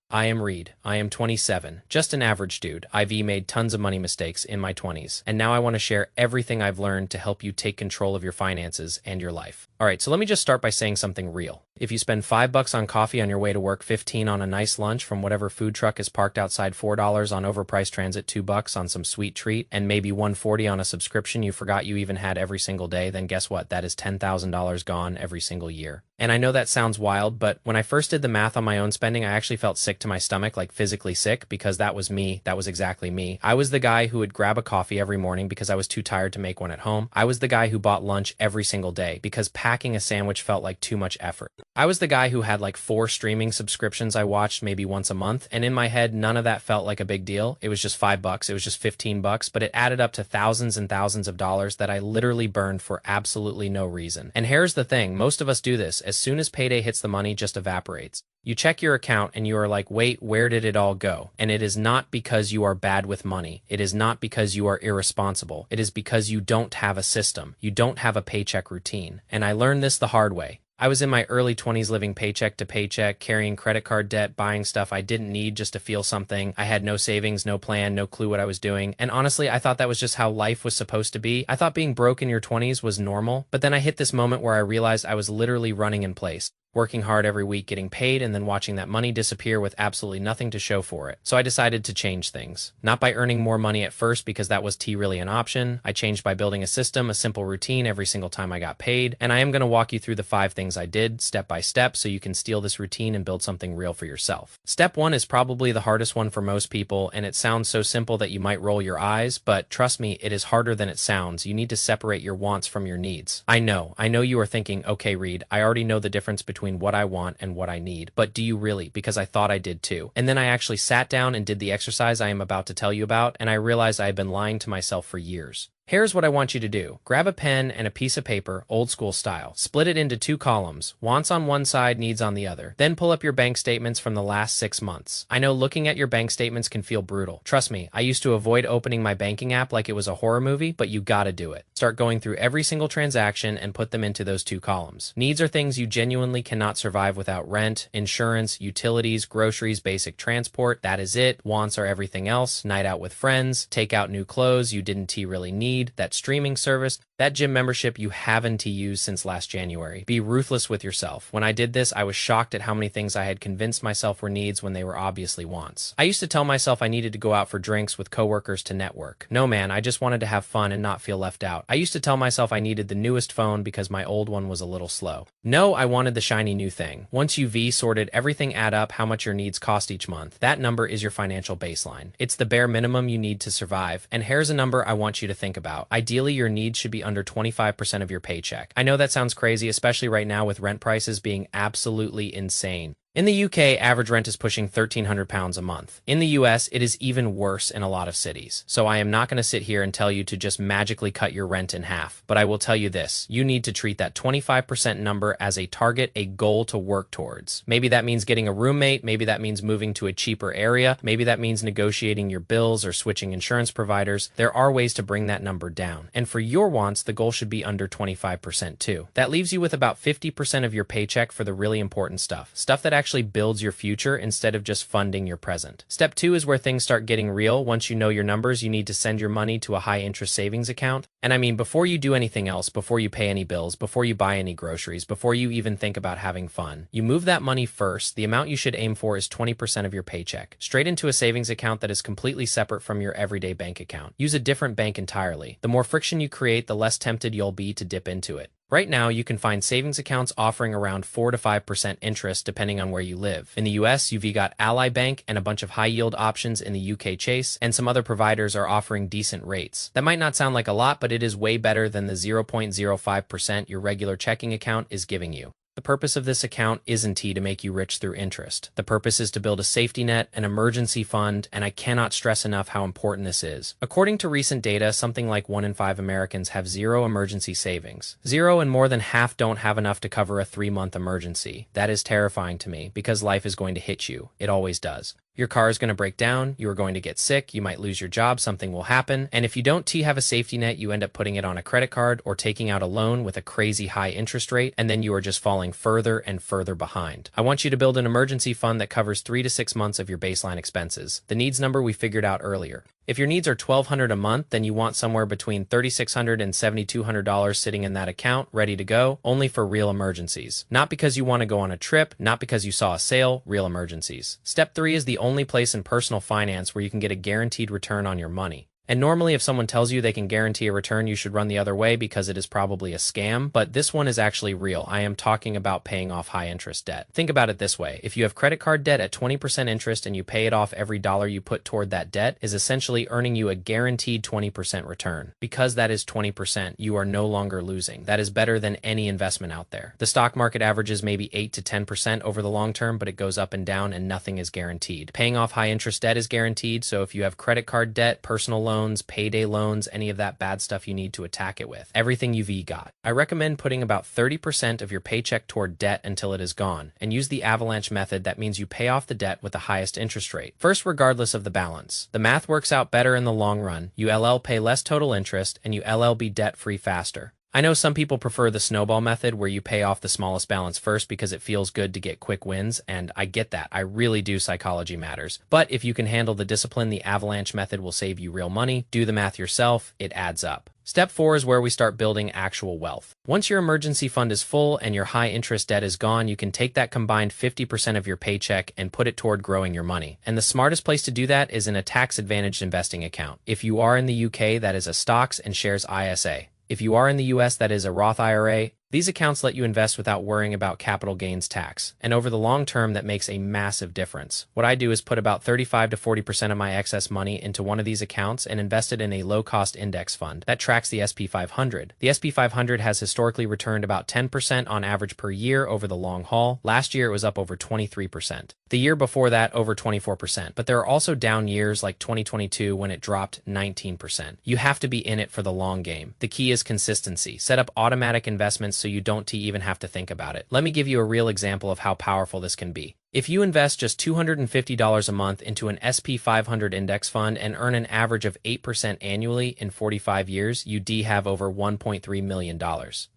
I am Reed. I am 27. Just an average dude. I've made tons of money mistakes in my 20s, and now I want to share everything I've learned to help you take control of your finances and your life. Alright, so let me just start by saying something real. If you spend $5 on coffee on your way to work, 15 on a nice lunch from whatever food truck is parked outside, $4 on overpriced transit, $2 on some sweet treat, and maybe $140 on a subscription you forgot you even had every single day, then guess what? That is $10,000 gone every single year. And I know that sounds wild, but when I first did the math on my own spending, I actually felt sick to my stomach, like physically sick, because that was me. That was exactly me. I was the guy who would grab a coffee every morning because I was too tired to make one at home. I was the guy who bought lunch every single day because packing a sandwich felt like too much effort. I was the guy who had like 4 streaming subscriptions I watched maybe once a month, and in my head, none of that felt like a big deal. It was just $5, it was just $15, but it added up to thousands and thousands of dollars that I literally burned for absolutely no reason. And here's the thing, most of us do this. As soon as payday hits, the money just evaporates. You check your account and you are like, wait, where did it all go? And it is not because you are bad with money. It is not because you are irresponsible. It is because you don't have a system. You don't have a paycheck routine. And I learned this the hard way. I was in my early 20s living paycheck to paycheck, carrying credit card debt, buying stuff I didn't need just to feel something. I had no savings, no plan, no clue what I was doing. And honestly, I thought that was just how life was supposed to be. I thought being broke in your 20s was normal. But then I hit this moment where I realized I was literally running in place, working hard every week, getting paid, and then watching that money disappear with absolutely nothing to show for it. So I decided to change things. Not by earning more money at first, because that was really an option. I changed by building a system, a simple routine every single time I got paid. And I am going to walk you through the 5 things I did step by step so you can steal this routine and build something real for yourself. Step 1 is probably the hardest one for most people, and it sounds so simple that you might roll your eyes, but trust me, it is harder than it sounds. You need to separate your wants from your needs. I know you are thinking, okay, Reed, I already know the difference between what I want and what I need, but do you really? Because I thought I did too. And then I actually sat down and did the exercise I am about to tell you about, and I realized I had been lying to myself for years. Here's what I want you to do. Grab a pen and a piece of paper, old school style. Split it into 2 columns, wants on one side, needs on the other. Then pull up your bank statements from the last 6 months. I know looking at your bank statements can feel brutal. Trust me, I used to avoid opening my banking app like it was a horror movie, but you gotta do it. Start going through every single transaction and put them into those 2 columns. Needs are things you genuinely cannot survive without: rent, insurance, utilities, groceries, basic transport. That is it. Wants are everything else: night out with friends, take out new clothes you didn't really need, that streaming service, that gym membership you haven't used since last January. Be ruthless with yourself. When I did this, I was shocked at how many things I had convinced myself were needs when they were obviously wants. I used to tell myself I needed to go out for drinks with coworkers to network. No man, I just wanted to have fun and not feel left out. I used to tell myself I needed the newest phone because my old one was a little slow. No, I wanted the shiny new thing. Once you've sorted everything, add up how much your needs cost each month. That number is your financial baseline. It's the bare minimum you need to survive. And here's a number I want you to think about. Ideally, your needs should be under 25% of your paycheck. I know that sounds crazy, especially right now with rent prices being absolutely insane. In the UK, average rent is pushing £1,300 a month. In the US, it is even worse in a lot of cities. So I am not going to sit here and tell you to just magically cut your rent in half, but I will tell you this: you need to treat that 25% number as a target, a goal to work towards. Maybe that means getting a roommate, maybe that means moving to a cheaper area, maybe that means negotiating your bills or switching insurance providers. There are ways to bring that number down. And for your wants, the goal should be under 25% too. That leaves you with about 50% of your paycheck for the really important stuff that actually builds your future instead of just funding your present. Step 2 is where things start getting real. Once you know your numbers, you need to send your money to a high interest savings account. And I mean, before you do anything else, before you pay any bills, before you buy any groceries, before you even think about having fun, you move that money first. The amount you should aim for is 20% of your paycheck, straight into a savings account that is completely separate from your everyday bank account. Use a different bank entirely. The more friction you create, the less tempted you'll be to dip into it. Right now, you can find savings accounts offering around 4 to 5% interest depending on where you live. In the US, you've got Ally Bank and a bunch of high-yield options in the UK. Chase and some other providers are offering decent rates. That might not sound like a lot, but it is way better than the 0.05% your regular checking account is giving you. The purpose of this account isn't to make you rich through interest. The purpose is to build a safety net, an emergency fund, and I cannot stress enough how important this is. According to recent data, something like 1 in 5 Americans have 0 emergency savings. 0, and more than half don't have enough to cover a 3-month emergency. That is terrifying to me because life is going to hit you. It always does. Your car is going to break down, you are going to get sick, you might lose your job, something will happen, and if you don't have a safety net, you end up putting it on a credit card or taking out a loan with a crazy high interest rate, and then you are just falling further and further behind. I want you to build an emergency fund that covers 3 to 6 months of your baseline expenses. The needs number we figured out earlier. If your needs are $1,200 a month, then you want somewhere between $3,600 and $7,200 sitting in that account, ready to go, only for real emergencies. Not because you want to go on a trip, not because you saw a sale, real emergencies. Step 3 is the only place in personal finance where you can get a guaranteed return on your money. And normally if someone tells you they can guarantee a return, you should run the other way because it is probably a scam, but this one is actually real. I am talking about paying off high interest debt. Think about it this way. If you have credit card debt at 20% interest and you pay it off, every dollar you put toward that debt is essentially earning you a guaranteed 20% return. Because that is 20%, you are no longer losing. That is better than any investment out there. The stock market averages maybe 8 to 10% over the long term, but it goes up and down and nothing is guaranteed. Paying off high interest debt is guaranteed, so if you have credit card debt, personal loans, payday loans, any of that bad stuff you need to attack it with. Everything you've got. I recommend putting about 30% of your paycheck toward debt until it is gone, and use the avalanche method. That means you pay off the debt with the highest interest rate. First, regardless of the balance. The math works out better in the long run. You pay less total interest, and you be debt-free faster. I know some people prefer the snowball method where you pay off the smallest balance first because it feels good to get quick wins, and I get that. I really do. Psychology matters. But if you can handle the discipline, the avalanche method will save you real money. Do the math yourself. It adds up. Step 4 is where we start building actual wealth. Once your emergency fund is full and your high interest debt is gone, you can take that combined 50% of your paycheck and put it toward growing your money. And the smartest place to do that is in a tax-advantaged investing account. If you are in the UK, that is a stocks and shares ISA. If you are in the US, that is a Roth IRA. These accounts let you invest without worrying about capital gains tax, and over the long term, that makes a massive difference. What I do is put about 35 to 40% of my excess money into one of these accounts and invest it in a low-cost index fund that tracks the SP 500. The SP 500 has historically returned about 10% on average per year over the long haul. Last year, it was up over 23%. The year before that, over 24%. But there are also down years like 2022 when it dropped 19%. You have to be in it for the long game. The key is consistency. Set up automatic investments so you don't even have to think about it. Let me give you a real example of how powerful this can be. If you invest just $250 a month into an SP 500 index fund and earn an average of 8% annually in 45 years, you have over $1.3 million,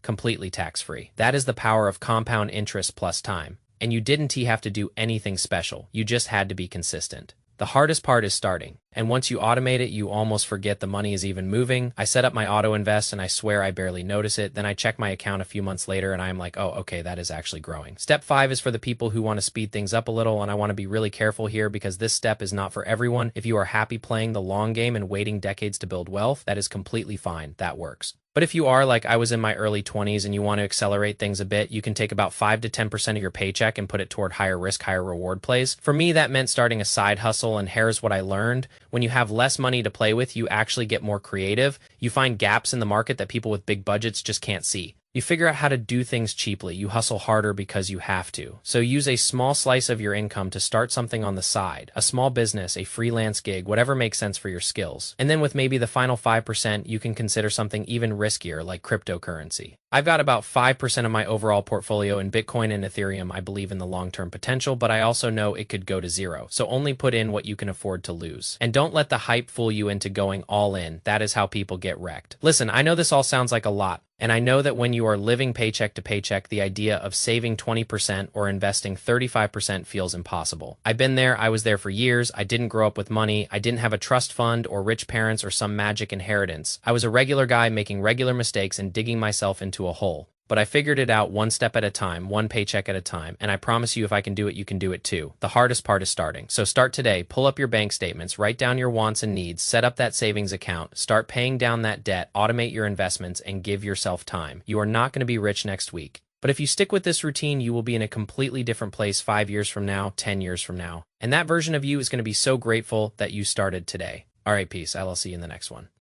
completely tax-free. That is the power of compound interest plus time. And you didn't have to do anything special. You just had to be consistent. The hardest part is starting. And once you automate it, you almost forget the money is even moving. I set up my auto invest and I swear I barely notice it. Then I check my account a few months later and I'm like, oh, okay, that is actually growing. Step 5 is for the people who want to speed things up a little, and I want to be really careful here because this step is not for everyone. If you are happy playing the long game and waiting decades to build wealth, that is completely fine. That works. But if you are like I was in my early 20s and you want to accelerate things a bit, you can take about 5 to 10% of your paycheck and put it toward higher risk, higher reward plays. For me, that meant starting a side hustle, and here's what I learned. When you have less money to play with, you actually get more creative. You find gaps in the market that people with big budgets just can't see. You figure out how to do things cheaply. You hustle harder because you have to. So use a small slice of your income to start something on the side, a small business, a freelance gig, whatever makes sense for your skills. And then with maybe the final 5%, you can consider something even riskier like cryptocurrency. I've got about 5% of my overall portfolio in Bitcoin and Ethereum. I believe in the long-term potential, but I also know it could go to zero. So only put in what you can afford to lose. And don't let the hype fool you into going all in. That is how people get wrecked. Listen, I know this all sounds like a lot. And I know that when you are living paycheck to paycheck, the idea of saving 20% or investing 35% feels impossible. I've been there. I was there for years. I didn't grow up with money. I didn't have a trust fund or rich parents or some magic inheritance. I was a regular guy making regular mistakes and digging myself into a hole. But I figured it out one step at a time, one paycheck at a time, and I promise you if I can do it, you can do it too. The hardest part is starting. So start today, pull up your bank statements, write down your wants and needs, set up that savings account, start paying down that debt, automate your investments, and give yourself time. You are not going to be rich next week. But if you stick with this routine, you will be in a completely different place 5 years from now, 10 years from now. And that version of you is going to be so grateful that you started today. All right, peace. I'll see you in the next one.